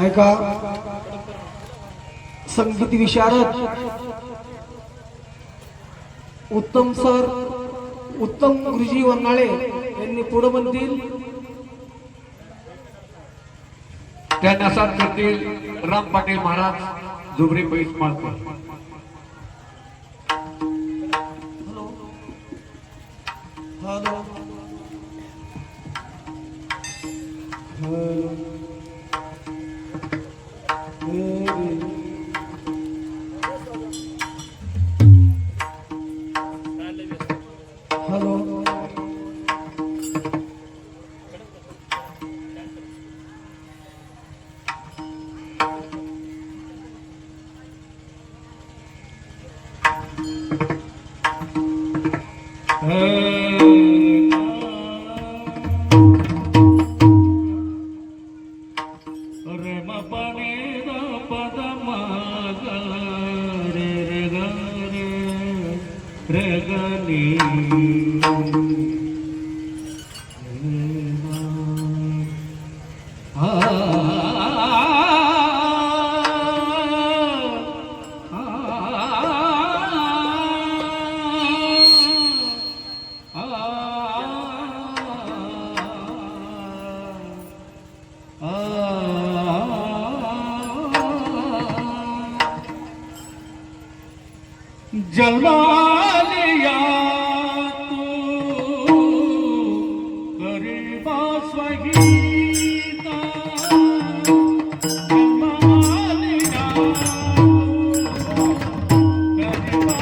ऐका संगीत विशारद उत्तम सर उत्तम गुरुजी वनाळे यांनी पुढे म्हणतील त्यांना साथ करतील राम पाटील महाराज जुबरी पैस माळकर. हॅलो हॅलो रे म पने द पद म ग रे रे ग रे रे ग नी जन्मालिया तू गरीबा स्वगीता जन्मालिया तू गरीबा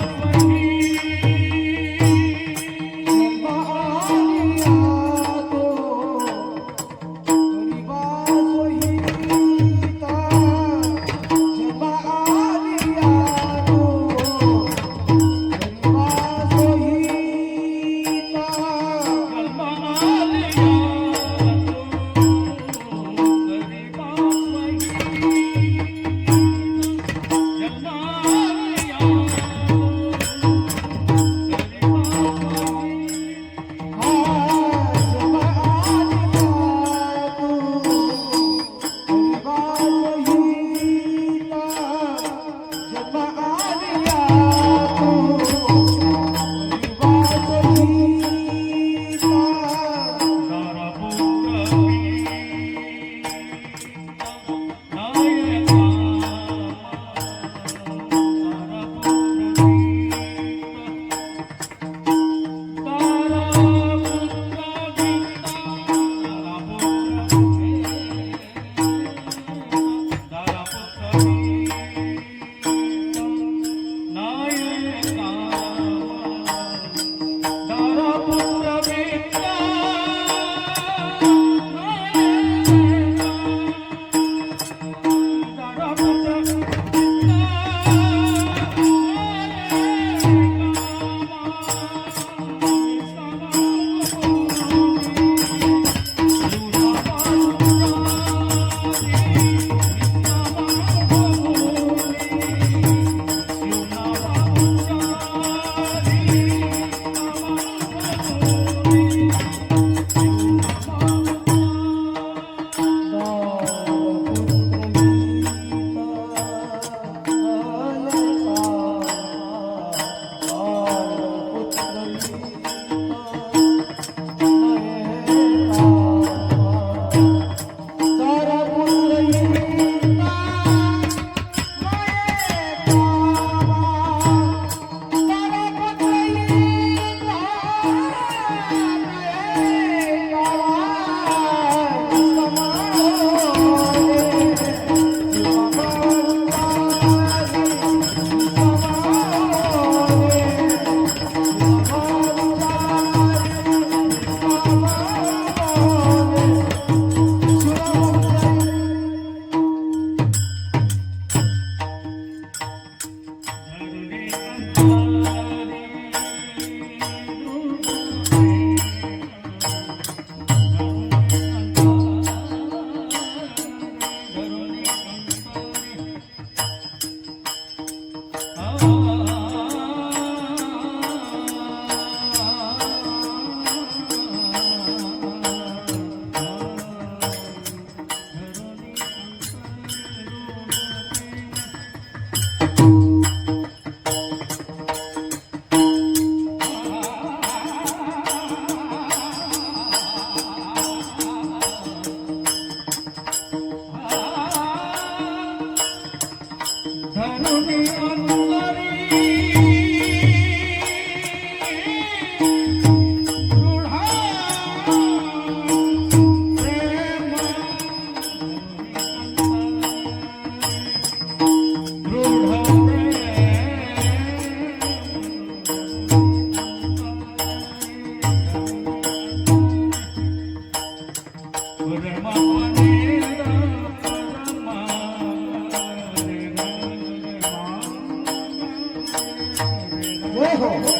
जय हो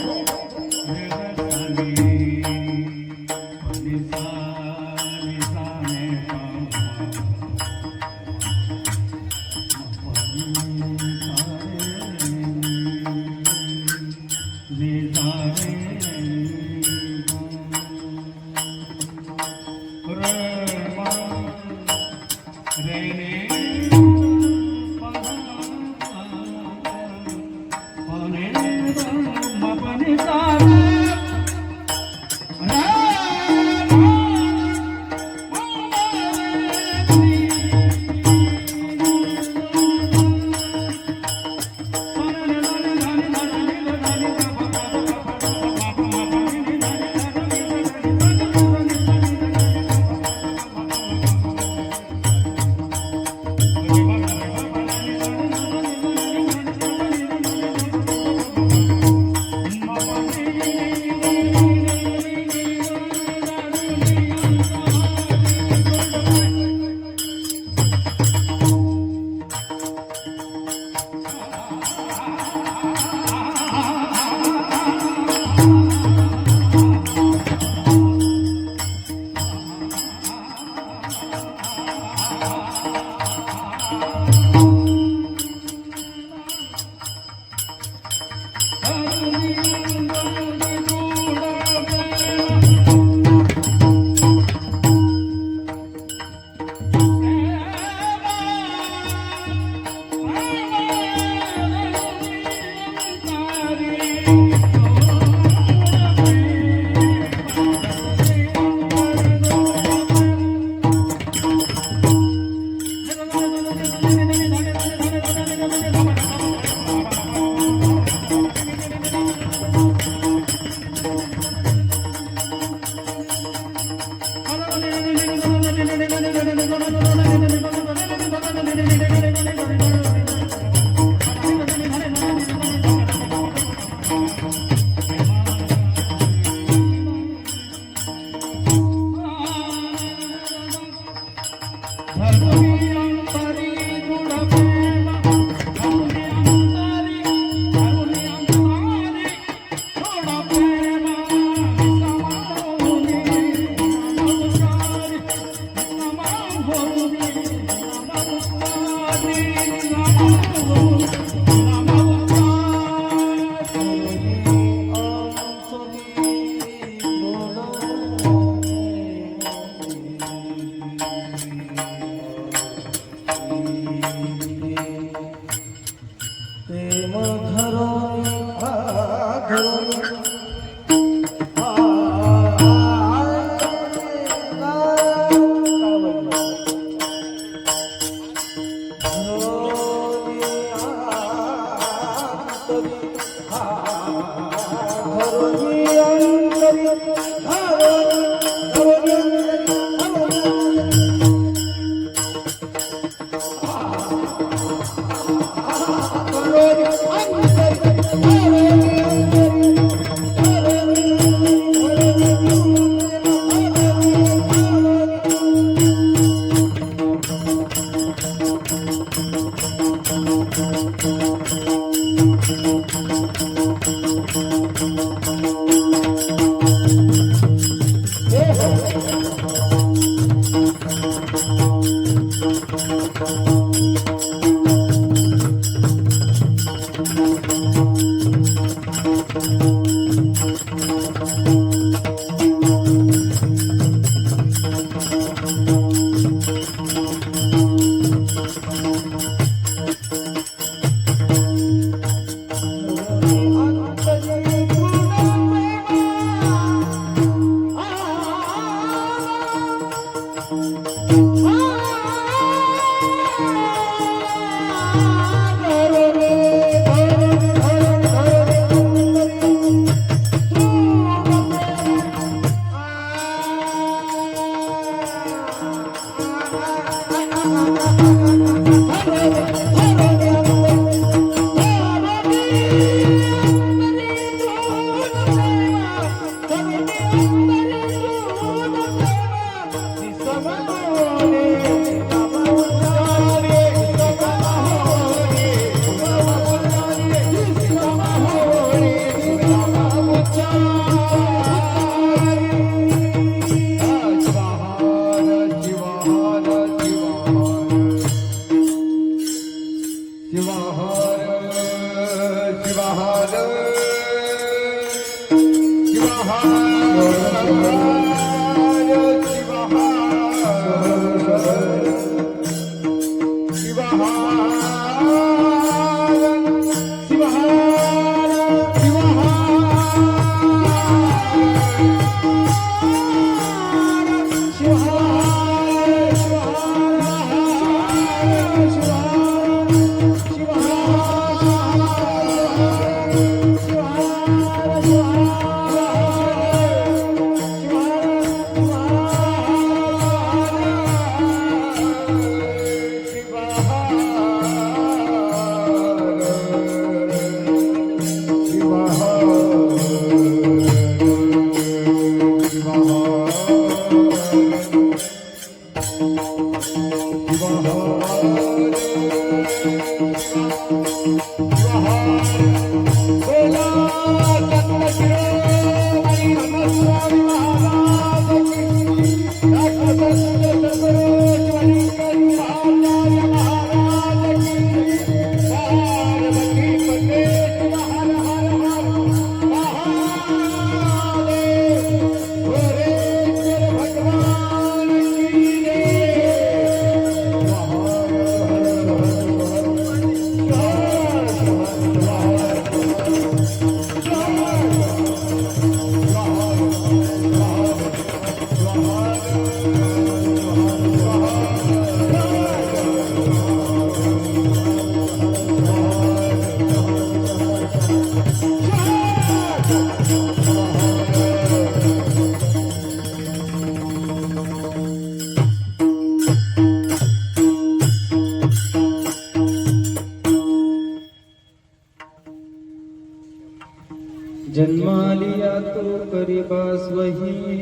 जन्मालिया तो करीबास वही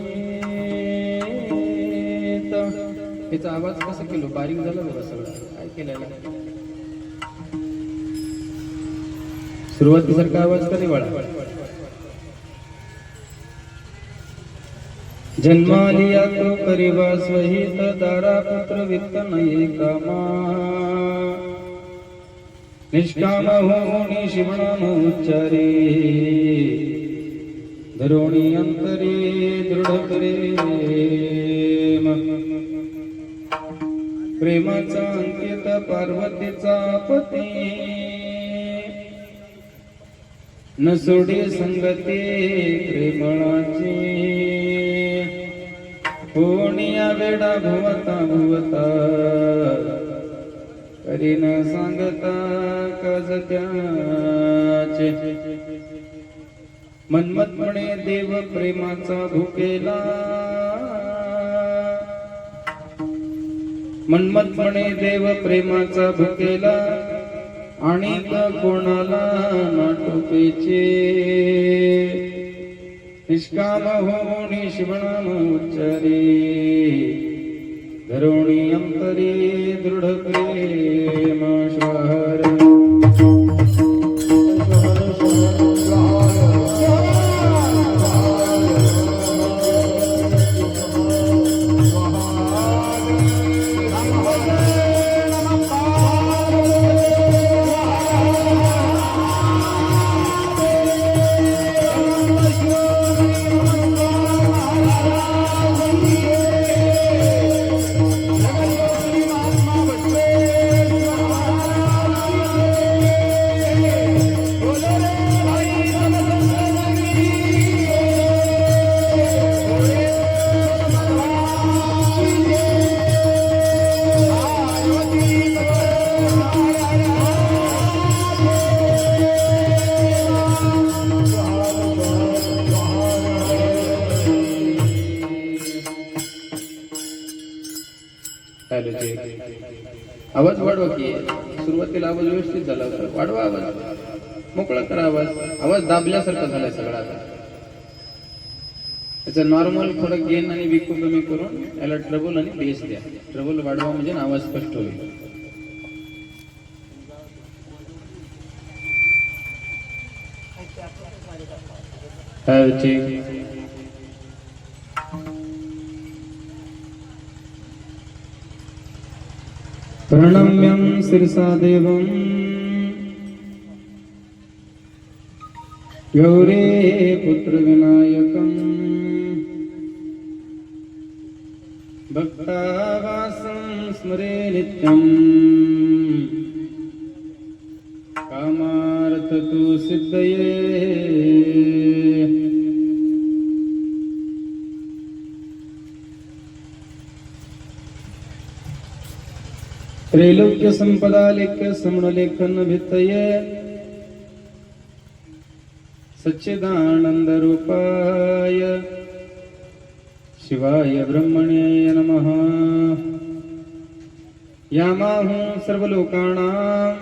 याचा आवाज कसा केलो बारीक झाला बघा सगळं काय केलेला सुरुवातीसारखा आवाज कधी वाढा जन्मालिया तो करीबास वही दारा पुत्र वित्त नये कामा निष्काम होनी शिवनामुच्चारे धरोणी अंतरे दृढ प्रेम प्रेमाचा अंकित पार्वतीचा पती न सोडे संगती प्रेमळाची कोणिया वेडा भुवता भुवता करी न सांगता काज त्याचे मनमत म्हणे देव प्रेमाचा भुकेला मनमत म्हणे देव प्रेमाचा भुकेला आणि कोणाला नाटुकेचे निष्काम होणी शिवनामुच्चारे धरोणी अंतरी दृढ प्रेम श्वार आवाज वाढवा की सुरुवातीला आवाज व्यवस्थित झाला होता, वाढवा आवाज, मोकळा करा आवाज. आवाज दाबल्यासारखा झालाय सगळा आता. त्याचा नॉर्मल थोडं गेन आणि विको कमी करून याला ट्रबल आणि बेस द्या. ट्रबल वाढवा म्हणजे ना आवाज स्पष्ट होईल. प्रणम्यं शिरसा देवं गौरे पुत्रविनायकं भक्तावासं स्मरे नित्यं कामार्थतु सिद्धये. त्रैलोक्य संपदालेख्य समणलेखन भित्तये सच्चिदानंद रूपाय शिवाय ब्रह्मणे नमः. यामाहु सर्वलोकानां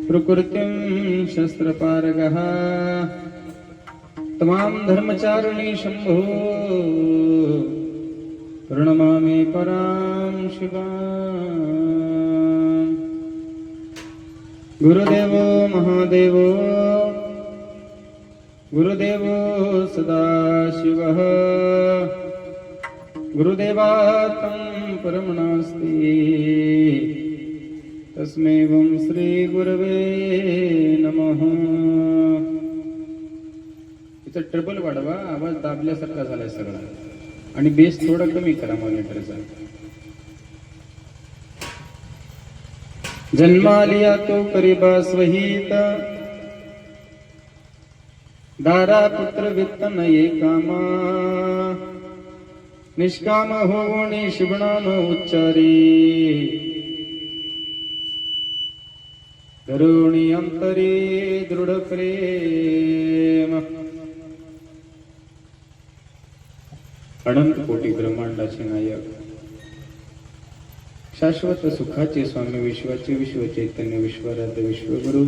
प्रकृतिं शस्त्रपारगः तमां धर्मचारिणी शंभो प्रणमामि परां शिवां. गुरुदेवो महादेवो गुरुदेवो सदाशिवः गुरुदेवात्मं परमनास्ति तस्मै वं श्री गुरवे नमः. इथं ट्रबल वाढवा, आवाज दाबल्यासारखा झालाय सगळा आणि बेस थोडा कमी करा मॉनिटरचा. जन्मालिया तो करीबा स्वहित दारा पुत्र वित्त नये कामा निष्काम होवणी शुभनाम उच्चारी धरुणी अंतरी दृढ प्रेम. अनंत कोटी ब्रह्मांडाचे नायक शाश्वत सुखाचे स्वामी विश्वाचे विश्व चैतन्य विश्वाराध्य विश्वगुरु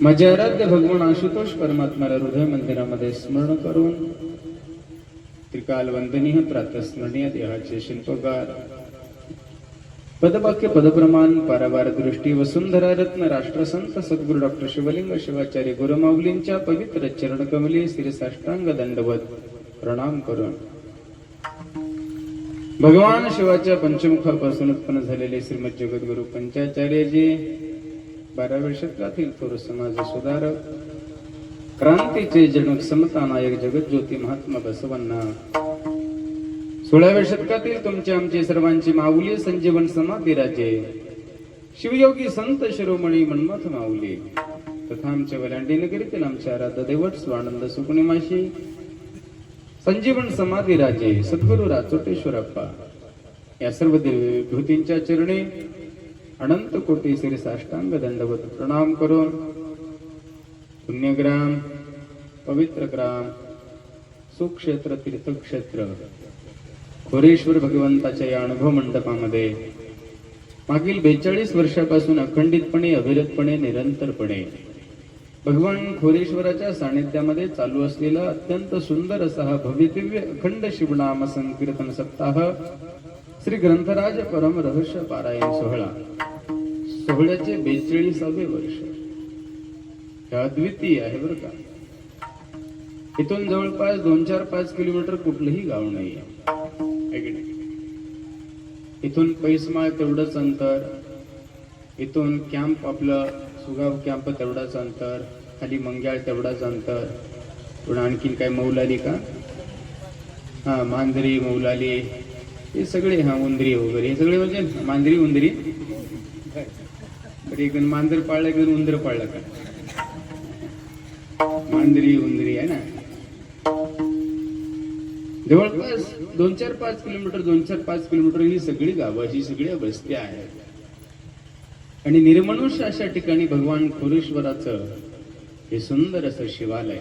माझे आराध्य भगवान आशुतोष परमात्म्याला हृदय मंदिरामध्ये स्मरण करून त्रिकाल वंदनीय प्रातस्मरणीय देहाचे शिल्पकार पदवाक्य पदप्रमाण पारावार दृष्टी वसुंधरा रत्न राष्ट्रसंत सद्गुरु डॉक्टर शिवलिंग शिवाचार्य गुरुमाऊलींच्या पवित्र चरणकमली श्री साष्टांग दंडवत प्रणाम करून भगवान शिवाच्या पंचमुखापासून उत्पन्न झालेले श्रीमद जगद्गुरु पंचाचार्यजी 12व्या शतकातील थोर समाज सुधारक क्रांतीचे जनक समता नायक जगज्योती महात्मा बसवण्णा 16व्या शतकातील तुमच्या आमचे सर्वांची माऊली संजीवन समाधी राजे शिवयोगी संत शिरोमणी मन्मथ माऊली तथा आमच्या वलांडी नगरीतील आमच्या आराध्य देवट स्वानंद सुकुणिमाशी संजीवन समाधी राजे सद्गुरु राचोटेश्वरप्पा या सर्व देवभूतींच्या चरणी अनंत कोटी श्री साष्टांग दंडवत प्रणाम करून पुण्यग्राम पवित्र ग्राम सुक्षेत्र तीर्थक्षेत्र खोरेश्वर भगवंताच्या या अनुभव मंडपामध्ये मागील 42 वर्षापासून अखंडितपणे अविरतपणे निरंतरपणे भगवान खोरेश्वराच्या सानिध्यामध्ये चालू असलेला अत्यंत सुंदर असा हा भव्यदिव्य अखंड शिवनाम संकीर्तन सप्ताह श्री ग्रंथराज परम रहस्य पारायण सोहळा सोहळ्याचे 42वे वर्ष हे अद्वितीय आहे बरं का. इथून जवळपास 2-4-5 किलोमीटर कुठलंही गाव नाही आहे. इथून पैसमाळ तेवढंच अंतर, इथून कॅम्प आपलं सुगाव कॅम्प तेवढाच अंतर, खाली मंग्याळ तेवढाच अंतर, पण आणखीन काय मौलाली का हा मांजरी मौलाली हे सगळे हा उंदरी वगैरे हे सगळे म्हणजे मांजरी उंदरी एक मांजर पाळलं की उंदर पाळलं का मांजरी उंदरी आहे ना. जवळपास 2-4-5 किलोमीटर 2-4-5 किलोमीटर ही सगळी गावं ही सगळ्या वस्त्या आहेत आणि निर्मनुष्य अशा ठिकाणी भगवान खोरेश्वराचं हे सुंदर असं शिवालय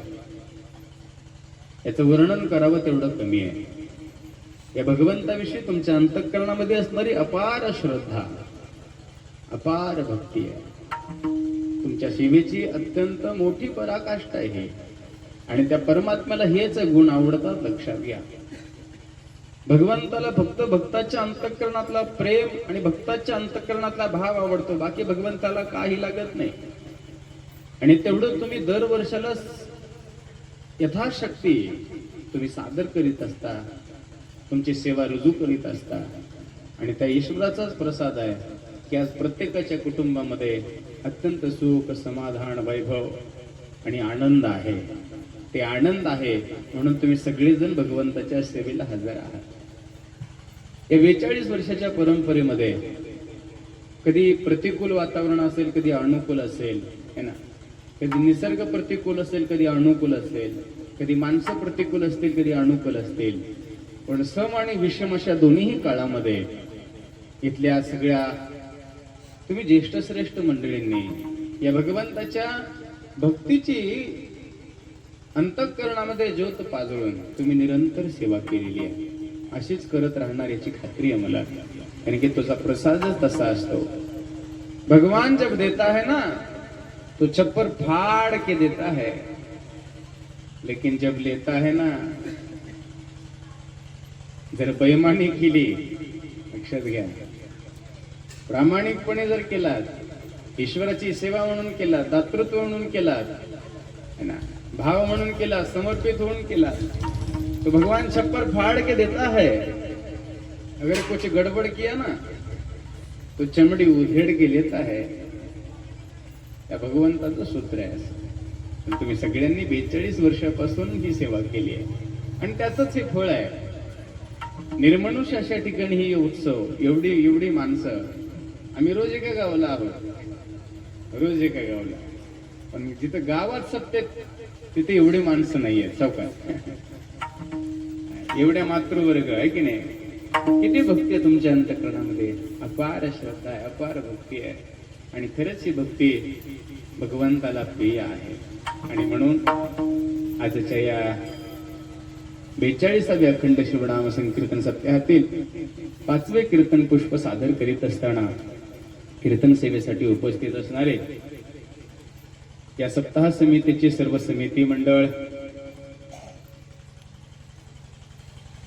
याचं वर्णन करावं तेवढं कमी आहे. या भगवंताविषयी तुमच्या अंतःकरणामध्ये असणारी अपार श्रद्धा, अपार भक्ती आहे. तुमच्या सेवेची अत्यंत मोठी पराकाष्ठा आहे आणि त्या परमात्म्याला हेच गुण आवडतात, लक्षात घ्या. भगवंताला फक्त भक्ताच्या अंतःकरणातला प्रेम आणि भक्ताच्या अंतःकरणातला भाव आवडतो, बाकी भगवंताला काही लागत नाही. आणि तेवढं तुम्ही दरवर्षाला यथाशक्ती तुम्ही सादर करीत असता, तुमची सेवा रुजू करीत असता. आणि त्या ईश्वराचाच प्रसाद आहे की आज प्रत्येकाच्या कुटुंबामध्ये अत्यंत सुख, समाधान, वैभव आणि आनंद आहे. ते आनंद आहे म्हणून तुम्ही सगळेजण भगवंताच्या सेवेला हजर आहात. या 42 वर्षाच्या परंपरेमध्ये कधी प्रतिकूल वातावरण असेल, कधी अनुकूल असेल, है ना. कधी निसर्ग प्रतिकूल असेल, कधी अनुकूल असेल, कधी माणसं प्रतिकूल असतील, कधी अनुकूल असतील. पण सम आणि विषम अशा दोन्हीही काळामध्ये इथल्या सगळ्या तुम्ही ज्येष्ठ श्रेष्ठ मंडळींनी या भगवंताच्या भक्तीची अंतःकरणामध्ये ज्योत पाजळून तुम्ही निरंतर सेवा केलेली आहे. अशीच करत राहणार याची खात्री आहे मला, कारण की तुझा प्रसादच तसा असतो. भगवान जब देता है ना तो छप्पर फाड़ के देता है, लेकिन जब लेता है ना, जर बेईमानी केली, लक्षात घ्या, प्रामाणिकपणे जर केलात, ईश्वराची सेवा म्हणून केलात, दातृत्व म्हणून केलात, है ना, भाव म्हणून केला, समर्पित होऊन केला, तो भगवान छप्पर फाड़ के देता है. अगर कुछ गड़बड़ किया ना तो चमड़ी उधेड़ के लेता है. या भगवंताचं सूत्र आहे. पण तुम्ही सगळ्यांनी 42 वर्षापासून ही सेवा केली आहे आणि त्याचंच हे फळ आहे. निर्मनुष्य अशा ठिकाणी ही उत्सव, एवढी माणसं. आम्ही रोज एका गावाला आहोत, रोज एका गावाला, पण जिथं गावात सत्तेत तिथे एवढी माणसं नाहीये चौकात. एवढ्या मातृवर्ग आहे की नाही. किती भक्ती आहे तुमच्या अंतःकरणामध्ये, अपार श्रद्धा आहे, अपार भक्ती आहे. आणि खरंच ही भक्ती भगवंताला प्रिय आहे. आणि म्हणून आजच्या या 42व्या अखंड शिवनाम संकीर्तन सप्ताहातील 5वे कीर्तन पुष्प सादर करीत असताना कीर्तन सेवेसाठी उपस्थित असणारे या सप्ताह समितीचे सर्व समिती मंडळ,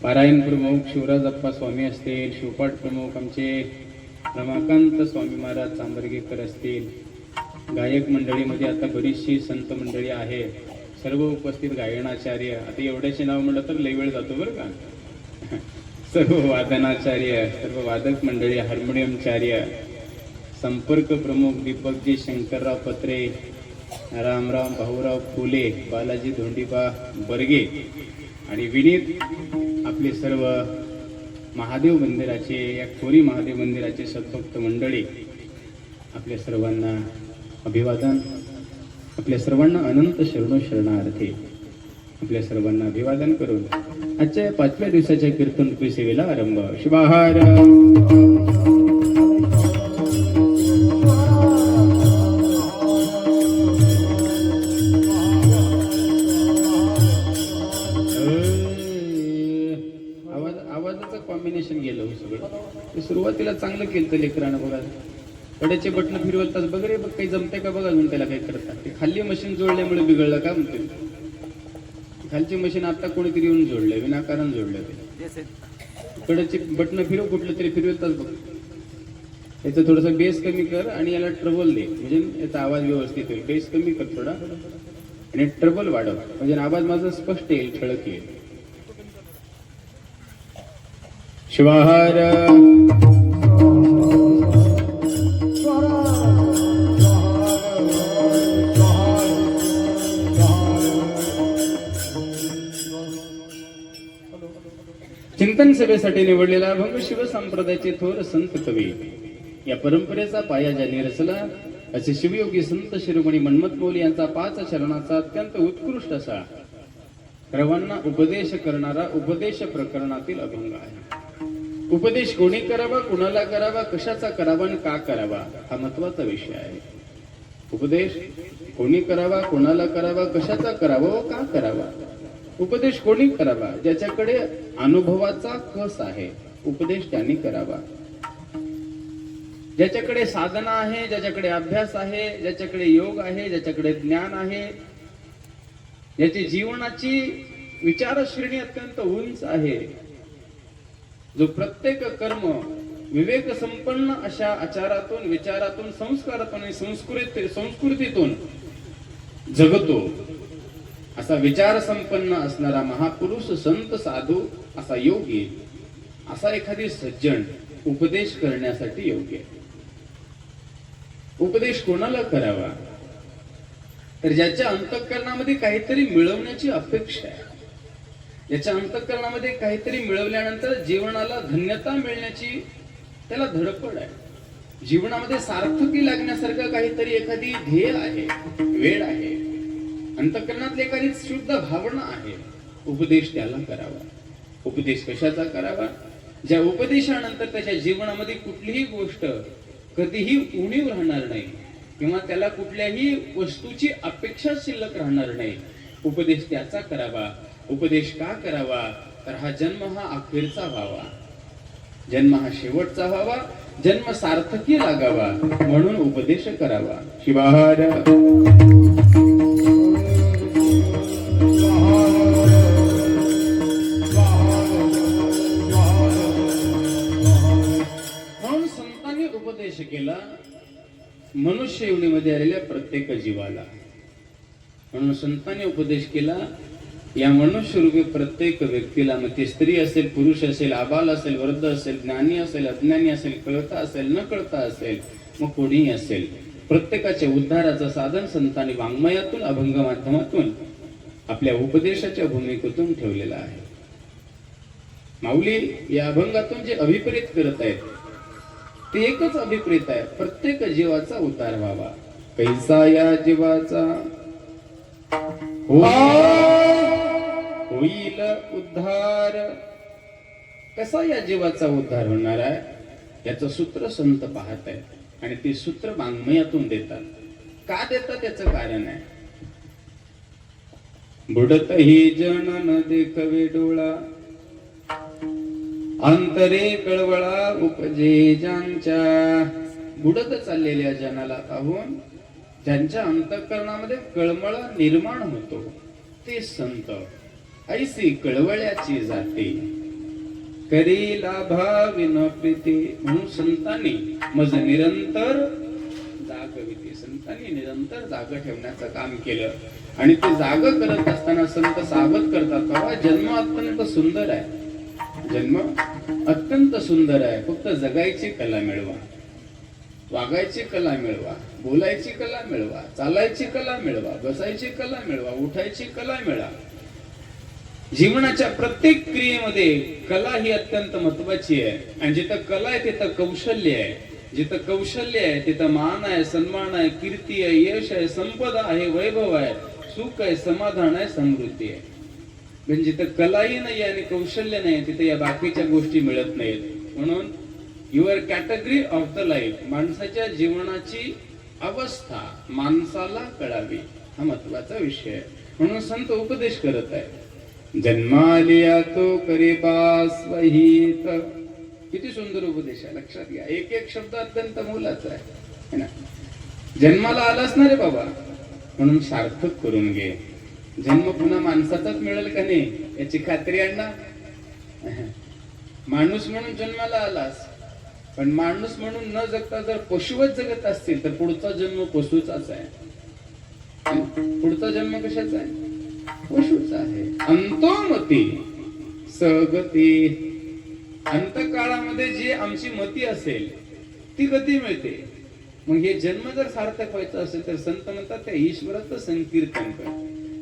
पारायण प्रमुख शिवराजप्पा स्वामी असतील, शिवपाठ प्रमुख आमचे रमाकांत स्वामी महाराज चांबरगेकर असतील, गायक मंडळीमध्ये आता बरीचशी संत मंडळी आहे, सर्व उपस्थित गायनाचार्य. आता एवढ्याचे नाव म्हणलं तर लई वेळ जातो बरं का. सर्व वादनाचार्य, सर्व वादक मंडळी, हार्मोनियमचार्य, संपर्क प्रमुख दीपकजी शंकरराव पत्रे, रामराव भाऊराव फुले, बालाजी धोंडीबा बर्गे आणि विनीत आपले सर्व महादेव मंदिराचे, या खोरी महादेव मंदिराचे सद्भक्त मंडळी, आपल्या सर्वांना अभिवादन. आपल्या सर्वांना अनंत शरणो शरणार्थी. आपल्या सर्वांना अभिवादन करून आजच्या 5व्या दिवसाच्या कीर्तन रूपी सेवेला आरंभ. शिवाहार आवाजाचं कॉम्बिनेशन गेलं सगळं. ते सुरुवातीला चांगलं केलं तर लेकरानं बघा, कड्याचे बटन फिरवताच बघ रे, बघ काही जमते का बघा म्हणून त्याला काही करतात. ते खाली मशीन जोडल्यामुळे बिघडलं का म्हणते. खालची मशीन आता कोणीतरी येऊन जोडलंय, विनाकारण जोडलं. ते कड्याचे बटन फिरव, कुठलं तरी फिरवताच बघ. याचं थोडस बेस कमी कर आणि याला ट्रबल दे, म्हणजे याचा आवाज व्यवस्थित होईल. बेस कमी कर थोडा आणि ट्रबल वाढव, म्हणजे आवाज माझा स्पष्ट येईल, ठळक येईल. शिवाहार चिंतन सभेसाठी निवडलेला भंग शिव संप्रदायाचे थोर संत कवी, या परंपरेचा पाया ज्यांनी रचला असे शिवयोगी संत शिरोमणी मन्मथमौली यांचा 5 चरणाचा अत्यंत उत्कृष्ट असा सर्वांना उपदेश करणारा उपदेश प्रकरणातील अभंग आहे. उपदेश कोणी करावा, कुणाला करावा, कशाचा करावा आणि का करावा, हा महत्वाचा विषय आहे. उपदेश कोणी करावा, कुणाला करावा, कशाचा करावा व का करावा, उपदेश कोणी करावा? ज्याच्याकडे अनुभवाचा कस आहे उपदेश त्यांनी करावा. ज्याच्याकडे साधना आहे, ज्याच्याकडे अभ्यास आहे, ज्याच्याकडे योग आहे, ज्याच्याकडे ज्ञान आहे, ज्याची जीवनाची विचारश्रेणी अत्यंत उंच आहे, जो प्रत्येक कर्म विवेक संपन्न अशा आचारातून, विचारातून, संस्कारातून आणि संस्कृतीतून जगतो, असा विचार संपन्न असणारा महापुरुष, संत, साधू, असा योगी, असा एखादी सज्जन उपदेश करण्यासाठी योग्य आहे. उपदेश कोणाला करावा? तर ज्याच्या अंतःकरणामध्ये काहीतरी मिळवण्याची अपेक्षा आहे, ज्याच्या अंतःकरणामध्ये काहीतरी मिळवल्यानंतर जीवनाला धन्यता मिळण्याची त्याला धडपड आहे, जीवनामध्ये सार्थकी लागण्यासारखं काहीतरी एखादी ध्येय आहे, वेळ आहे, अंतःकरणातली एखादी शुद्ध भावना आहे, उपदेश त्याला करावा. उपदेश कशाचा करावा? ज्या उपदेशानंतर त्याच्या जीवनामध्ये कुठलीही गोष्ट कधीही उणीव राहणार नाही किंवा त्याला कुठल्याही वस्तूची अपेक्षा शिल्लक राहणार नाही. उपदेश त्याचा करावा. उपदेश का करावा? तर हा जन्म हा अखेरचा व्हावा, जन्म हा शेवटचा व्हावा, जन्म सार्थकी लागावा म्हणून उपदेश करावा. शिवाहार म्हणून संतांनी उपदेश केला मनुष्य योनीमध्ये आलेल्या प्रत्येक जीवाला. म्हणून संतांनी उपदेश केला या मनुष्य रूपी प्रत्येक व्यक्तीला, मग ती स्त्री असेल, पुरुष असेल, आबाल असेल, वृद्ध असेल, ज्ञानी असेल, अज्ञानी असेल, कळता असेल, न कळता असेल, मग कोणीही असेल, प्रत्येकाच्या उद्धाराचं साधन संतांनी वाङ्मयातून, अभंग माध्यमातून, आपल्या उपदेशाच्या भूमिकेतून ठेवलेलं आहे. माऊली या अभंगातून जे अभिप्रेत करत आहेत ते एकच अभिप्रेत आहे, प्रत्येक जीवाचा उद्धार व्हावा. कैसा या जीवाचा होईल उद्धार, कसा या जीवाचा उद्धार होणार आहे याचं सूत्र संत पाहत आहेत आणि ते सूत्र वाङ्मयातून देतात. का देतात याचं कारण आहे. बुडत ही जन न देखवे डोळा, अंतरे कळवळा उपजे ज्यांच्या. बुडत चाललेल्या जनाला पाहून ज्यांच्या अंतःकरणामध्ये कळमळ निर्माण होतो ते संत. ऐसी कळवळ्याची जाते करी लाभा विन प्रीती. म्हणून संतांनी मज निरंतर जागविते, संतांनी निरंतर जाग ठेवण्याचं काम केलं आणि ते जाग करत असताना संत सावध करतात, बाबा जन्म अत्यंत सुंदर आहे, जन्म अत्यंत सुंदर आहे, फक्त जगायची कला मिळवा, वागायची कला मिळवा, बोलायची कला मिळवा, चालायची कला मिळवा, बसायची कला मिळवा, उठायची कला मिळवा. जीवनाच्या प्रत्येक क्रियेमध्ये कला ही अत्यंत महत्वाची आहे आणि जिथं कला आहे तिथं कौशल्य आहे, जिथं कौशल्य आहे तिथं मान आहे, सन्मान आहे, कीर्ती आहे, यश आहे, संपदा आहे, वैभव आहे, सुख आहे, समाधान आहे, समृद्धी आहे. म्हणजे जिथं कलाही नाही आणि कौशल्य नाही तिथे या बाकीच्या गोष्टी मिळत नाहीत. म्हणून your category of the life, माणसाच्या जीवनाची अवस्था माणसाला कळावी हा महत्वाचा विषय आहे. म्हणून संत उपदेश करत आहे. जन्मालिया तो करी बास वहीत. किती सुंदर उपदेश आहे, लक्षात घ्या. एक एक शब्द अत्यंत मोलाचा आहे ना. जन्माला आलास ना रे बाबा म्हणून सार्थक करून घे. जन्म पुन्हा माणसाचाच मिळेल का नाही याची खात्री आहे ना. माणूस म्हणून जन्माला आलास, पण माणूस म्हणून न जगता जर पशुवच जगत असतील तर पुढचा जन्म पशुचाच आहे. पुढचा जन्म कशाचा आहे? पशुचा आहे. अंतोमती सगती. अंतकाळामध्ये जे आमची मती असेल ती गती मिळते. मग हे जन्म जर सार्थक व्हायचं असेल तर संत म्हणतात त्या ईश्वराचं संकीर्तन कर,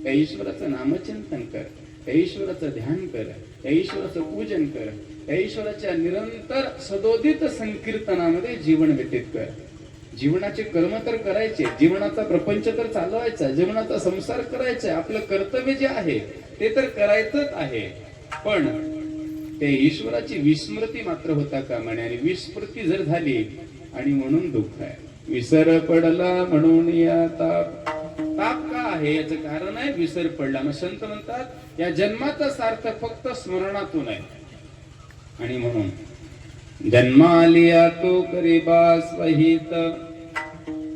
त्या ईश्वराचं नामचिंतन कर, त्या ईश्वराचं ध्यान कर, त्या ईश्वराचं पूजन कर, त्या ईश्वराच्या निरंतर सदोदित संकीर्तनामध्ये जीवन व्यतीत कर. जीवनाचे कर्म तर करायचे, जीवनाचा प्रपंच तर चालवायचा, जीवनाचा संसार करायचा, आपलं कर्तव्य जे आहे ते तर करायचंच आहे, पण ते ईश्वराची विस्मृती मात्र होता कामा नये. आणि विस्मृती जर झाली आणि म्हणून दुःख आहे. विसर पडला म्हणून या ताप, ताप का आहे याचं कारण आहे विसर पडला. मग संत म्हणतात या जन्माचा सार्थ फक्त स्मरणातून आहे. आणि म्हणून जन्मालिया तो करीबास वहित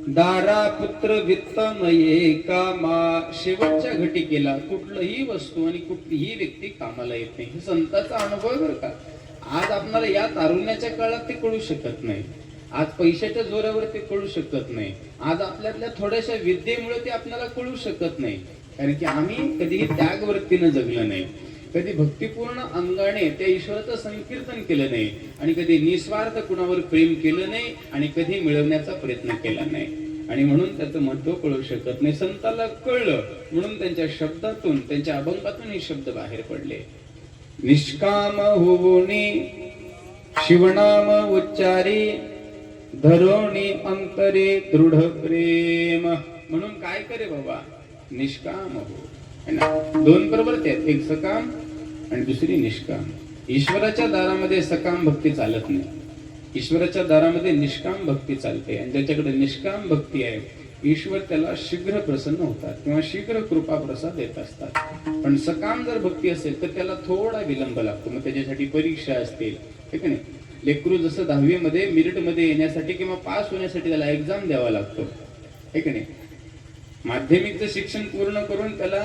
दारा पुत्र वित्त नये कामा. शेवटच्या घटिकेला कुठलंही वस्तू आणि कुठलीही व्यक्ती कामाला येत नाही. हे संतांचा अनुभव बरं का. आज आपल्याला या तारुण्याच्या काळात ते कळू शकत नाही. आज पैशाच्या जोरावर ते कळू शकत नाही. आज आपल्यातल्या थोड्याशा विद्येमुळे ते आपल्याला कळू शकत नाही. कारण की आम्ही कधीही त्यागवृत्तीनं जगलं नाही, कधी भक्तिपूर्ण अंगाने त्या ईश्वराचं संकीर्तन केलं नाही, आणि कधी निस्वार्थ कुणावर प्रेम केलं नाही, आणि कधी मिळवण्याचा प्रयत्न केला नाही. आणि म्हणून त्याचं महत्व कळू शकत नाही. संताला कळलं म्हणून त्यांच्या शब्दातून, त्यांच्या अभंगातून हे शब्द बाहेर पडले. निष्काम होवोनी शिवनाम उच्चारी धरोणी अंतरे दृढ प्रेम. म्हणून काय करे बाबा, निष्काम हो. है ना? दोन प्रवृत्ती आहेत, एक सकाम आणि दुसरी निष्काम. ईश्वराच्या दारामध्ये सकाम भक्ती चालत नाही, ईश्वराच्या दारामध्ये निष्काम भक्ती चालते. आणि ज्याच्याकडे निष्काम भक्ती आहे ईश्वर त्याला शीघ्र प्रसन्न होतात किंवा शीघ्र कृपा प्रसाद देत असतात. पण सकाम जर भक्ती असेल तर त्याला थोडा विलंब लागतो. मग त्याच्यासाठी परीक्षा असतील, ठीक आहे. लेकरू जसं 10वी मध्ये मेरिट मध्ये येण्यासाठी किंवा पास होण्यासाठी त्याला एक्झाम द्यावा लागतो, ठीक आहे. माध्यमिकचं शिक्षण पूर्ण करून त्याला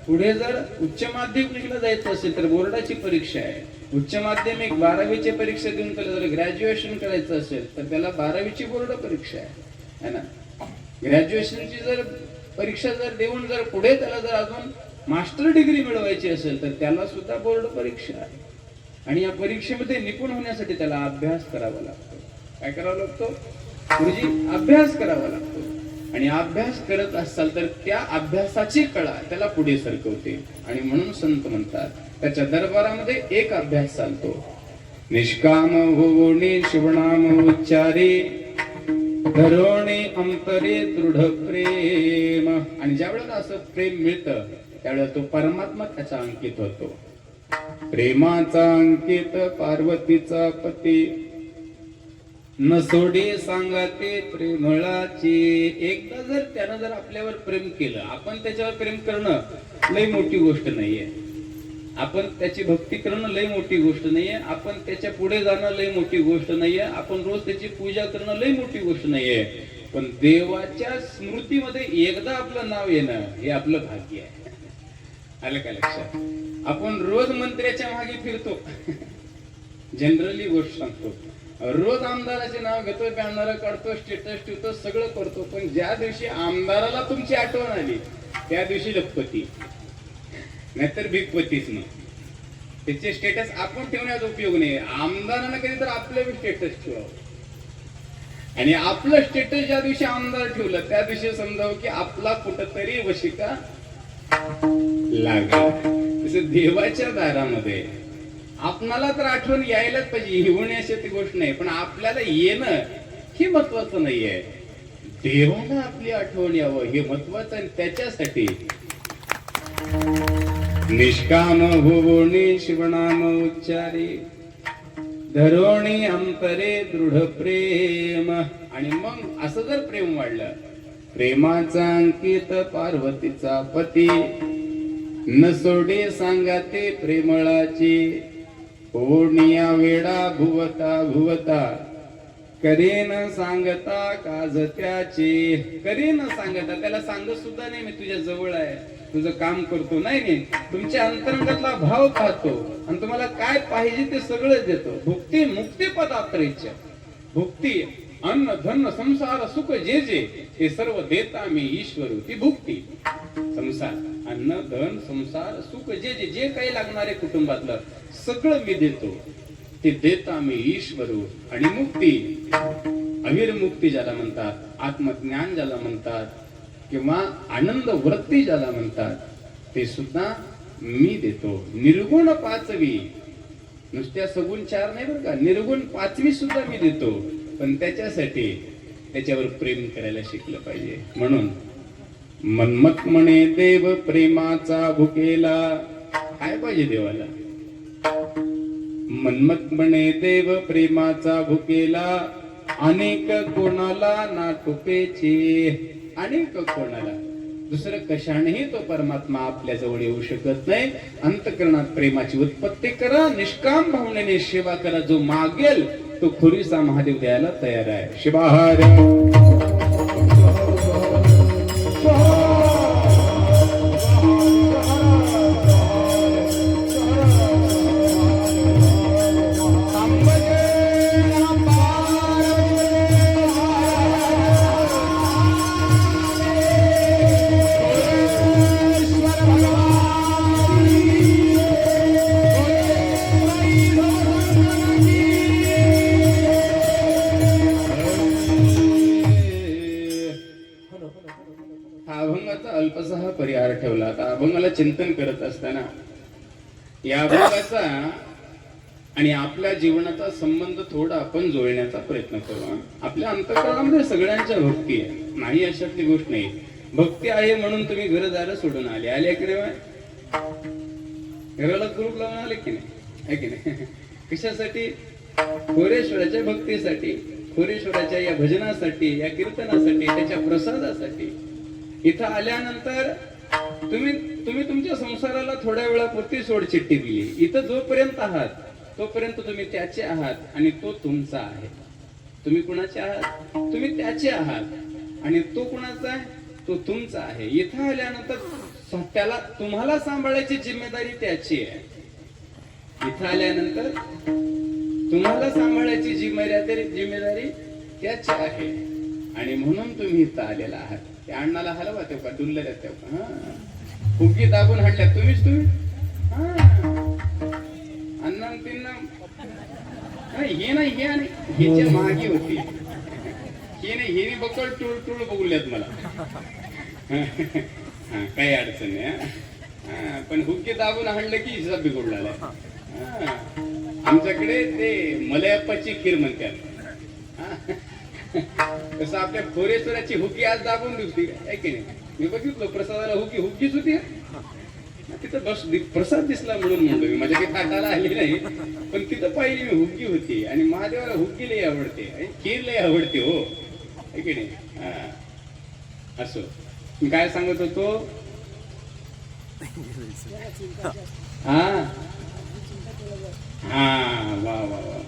पुढे जर उच्च माध्यमिकला जायचं असेल तर बोर्डाची परीक्षा आहे. उच्च माध्यमिक 12वीची परीक्षा देऊन त्याला जर ग्रॅज्युएशन करायचं असेल तर त्याला 12वीची बोर्ड परीक्षा आहे ना. ग्रॅज्युएशनची जर परीक्षा जर देऊन जर पुढे त्याला जर अजून मास्टर डिग्री मिळवायची असेल तर त्याला सुद्धा बोर्ड परीक्षा आहे. आणि या परीक्षेमध्ये निपुण होण्यासाठी त्याला अभ्यास करावा लागतो. काय करावा लागतो गुरुजी? अभ्यास करावा लागतो. आणि अभ्यास करत असाल तर त्या अभ्यासाची कळा त्याला पुढे सरकवते. आणि म्हणून संत म्हणतात त्याच्या दरबारामध्ये एक अभ्यास चालतो. निष्काम होवोनी शिवनाम उच्चारे धरोणी अंतरे दृढ प्रेम. आणि ज्यावेळेला असं प्रेम मिळतं त्यावेळेला तो परमात्मा त्याचा अंकित होतो. प्रेमाचा अंकित पार्वतीचा पती न सोडे सांगाते प्रेमळाची. एकदा जर त्यानं जर आपल्यावर प्रेम केलं, आपण त्याच्यावर प्रेम करणं लई मोठी गोष्ट नाहीये. आपण त्याची भक्ती करणं लई मोठी गोष्ट नाहीये. आपण त्याच्या पुढे जाणं लई मोठी गोष्ट नाहीये. आपण रोज त्याची पूजा करणं लई मोठी गोष्ट नाहीये. पण देवाच्या स्मृतीमध्ये एकदा आपलं नाव येणं हे आपलं भाग्य आहे. आलं का लक्षात? आपण रोज मंत्र्याच्या मागे फिरतो, जनरली गोष्ट सांगतो. रोज आमदाराचे नाव घेतो, बॅनर काढतो, स्टेटस ठेवतो, सगळं करतो. पण ज्या दिवशी आमदाराला तुमची आठवण आली त्या दिवशी लखपती, नाहीतर भिकपतीच. मग त्याचे स्टेटस आपण ठेवण्यात उपयोग नाही. आमदारानं कधी तर आपलं स्टेटस ठेवावं. आणि आपलं स्टेटस ज्या दिवशी आमदार ठेवलं त्या दिवशी समजावं की आपला कुठंतरी वशिका लागला. तसं देवाच्या दारामध्ये आपणाला तर आठवण यायलाच पाहिजे, येऊन अशी गोष्ट नाही. पण आपल्याला येणं हे महत्वाचं नाहीये, देवाला आपली आठवण यावं हे महत्वाचं. आणि त्याच्यासाठी निष्काम होवोनी शिवनाम उच्चारे धरोणी अंतरे दृढ प्रेम. आणि मग असं जर प्रेम वाढलं, प्रेमाचा अंकित पार्वतीचा पती न सोडे सांगाते प्रेमळाची. कोणिया वेळा भुवता भुवता करेन सांगता काज त्याचे. करेन सांगता, त्याला सांगत सुद्धा नाही मी तुझ्या जवळ आहे, तुझं काम करतो. नाही, तुमच्या अंतरंगातला भाव पाहतो आणि तुम्हाला काय पाहिजे ते सगळं देतो. भुक्ती मुक्ती पदार्थाच्या भुक्ती अन्न धन संसार सुख जे जे हे सर्व देता मी ईश्वरू. ती भुक्ती संसार, अन्न धन संसार सुख जे जे जे काही लागणारे कुटुंबातलं सगळं मी देतो, ते देता मी ईश्वरू. आणि मुक्ती, अवीर मुक्ती ज्याला म्हणतात, आत्मज्ञान ज्याला म्हणतात, किंवा आनंद वृत्ती ज्याला म्हणतात, ते सुद्धा मी देतो. निर्गुण 5वी, नुसत्या सगुण 4 नाही बरं का, निर्गुण 5वी सुद्धा मी देतो. पण त्याच्यासाठी त्याच्यावर प्रेम करायला शिकलं पाहिजे. म्हणून मन्मथ म्हणे देव प्रेमाचा भुकेला. काय पाहिजे देवाला? मन्मथ म्हणे देव प्रेमाचा भुकेला, अनेक कोणाला ना टोपेचे. अनेक कोणाला, दुसरं कशानेही तो परमात्मा आपल्या जवळ येऊ शकत नाही. अंतःकरणात प्रेमाची उत्पत्ती करा, निष्काम भावनेने सेवा करा. जो मागेल तो खुरीसा महादेव द्यायला तयार आहे. शिवाहार हा अभंगाचा अल्पसा हा परिहार ठेवला. आता अभंगाला चिंतन करत असताना या अभंगाचा आणि आपल्या जीवनाचा संबंध थोडा आपण जोडण्याचा प्रयत्न करू. आपल्या अंतःकरणामध्ये सगळ्यांच्या भक्ती आहे, नाही अशातली गोष्ट नाही. भक्ती आहे म्हणून तुम्ही घरदार सोडून आले की नाही? घराला कुरूप लावून आले की नाही? आहे की नाही? कशासाठी? खोरेश्वराच्या भक्तीसाठी, खोरेश्वराच्या या भजनासाठी, या कीर्तनासाठी, त्याच्या प्रसादासाठी. इथं आल्यानंतर तुम्ही तुमच्या संसाराला थोड्या वेळापुरती सोडचिठ्ठी दिली. इथं जोपर्यंत आहात तोपर्यंत तुम्ही त्याचे आहात आणि तो तुमचा आहे. तुम्ही कुणाचे आहात? तुम्ही त्याचे आहात आणि तो कुणाचा आहे? तो तुमचा आहे. इथं आल्यानंतर त्याला तुम्हाला सांभाळायची जिम्मेदारी त्याची आहे. इथं आल्यानंतर तुम्हाला सांभाळायची जिम्मेदारी त्याची आहे आणि म्हणून तुम्ही इथं आलेला आहात. त्या अण्णाला हलवा तेव्हा डुलल्या तेव्हा फुगी दाबून हाडल्या तुम्ही अण्णा तिन्ना हे नाही हे आणि ह्याच्या मागे होती हे नाही हे बकळ टूळ टूळ बघूल्यात मला. काही अडचण नाही पण हुक्के दाबून हाडलं की हिसाब बिघडला. आमच्याकडे ते मलयप्पाची खीर म्हणतात. कसं आपल्या खोरेश्वराची हुकी आज दाबून दिसती आहे की नाही? मी बघितलं प्रसादाला हुकीच होती. तिथं बस प्रसाद दिसला म्हणून म्हणतो मी. माझ्या काही ताटाला आली नाही पण तिथं पाहिली मी हुकी होती. आणि महादेवाला हुकी लई आवडते आणि खीर लई आवडते हो, आहे की नाही? असो मी काय सांगत होतो? वा वा वा.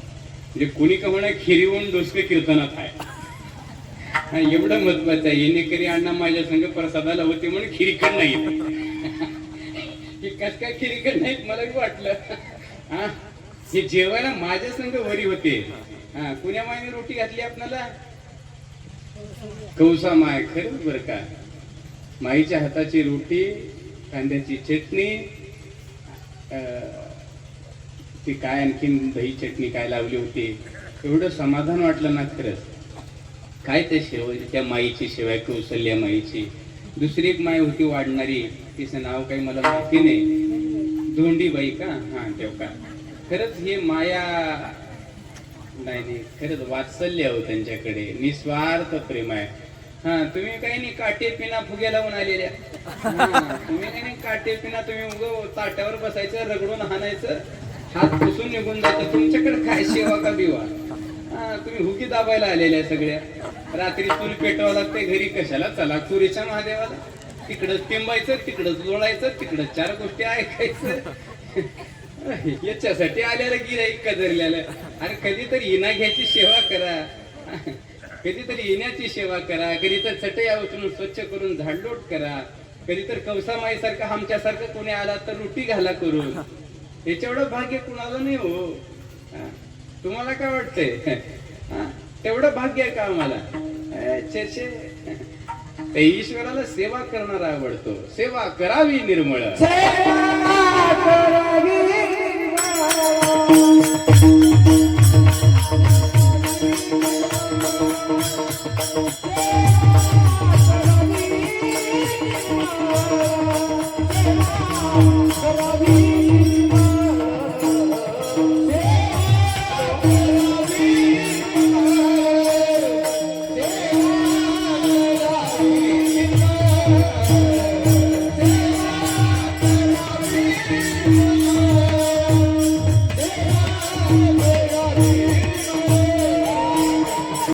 म्हणजे कोणी का म्हणा खिरीवून डोसके कीर्तनात आहे. एवढं महत्वाचं आहे. येणेकरी अण्णा माझ्या संघ प्रसादाला होते म्हणून खिरीकड नाही. कस काय खिरीकड नाहीत मला वाटलं. हे जेवायला माझ्या संघ वरी होते. कुण्या मायने रोटी घातली आपल्याला? कौसा माय. खरंच बरं का, माईच्या हाताची रोटी, कांद्याची चटणी, ती काय आणखीन दही चटणी काय लावली होती. एवढं समाधान वाटलं ना खरंच. काय ते शेव, त्या माईची शेव आहे, कौशल्या माईची. दुसरी एक माय होती वाढणारी, तिचं नाव काही मला माहिती नाही. धोंडीबाई का? हा तेव्हा का. खरंच हे माया नाही खरंच वात्सल्य हो त्यांच्याकडे, निस्वार्थ प्रेम आहे. तुम्ही काही नाही काटे पिना फुगे लावून आलेल्या. तुम्ही काही नाही काटे पिना, तुम्ही उग ताट्यावर बसायचं, रगडून हाणायचं, हात पुसून निघून जायचं. तुमच्याकडे काय सेवा का बिवा? तुम्ही हुकी दाबायला आलेल्या सगळ्या. रात्री चूल पेटवावं लागते घरी, कशाला? चला चुरीच्या महादेवाला. तिकडच टिंबायचं, तिकडच लोळायचं, तिकडच चार गोष्टी ऐकायचं. याच्यासाठी आलेलं गिऱ्हाईक कदरलेलं. आणि कधीतरी इना घ्यायची सेवा करा, कधीतरी येण्याची सेवा करा, कधीतरी चटया उचलून स्वच्छ करून झाडलोट करा, कधीतरी कौसामाईसारखं आमच्यासारखं कोणी आला तर रोटी घाला करून. याच्याएवढं भाग्य कुणाला नाही हो. तुम्हाला काय वाटतंय? तेवढं भाग्य आहे का आम्हाला? त्या ईश्वराला सेवा करणारा आवडतो. सेवा करावी निर्मळ.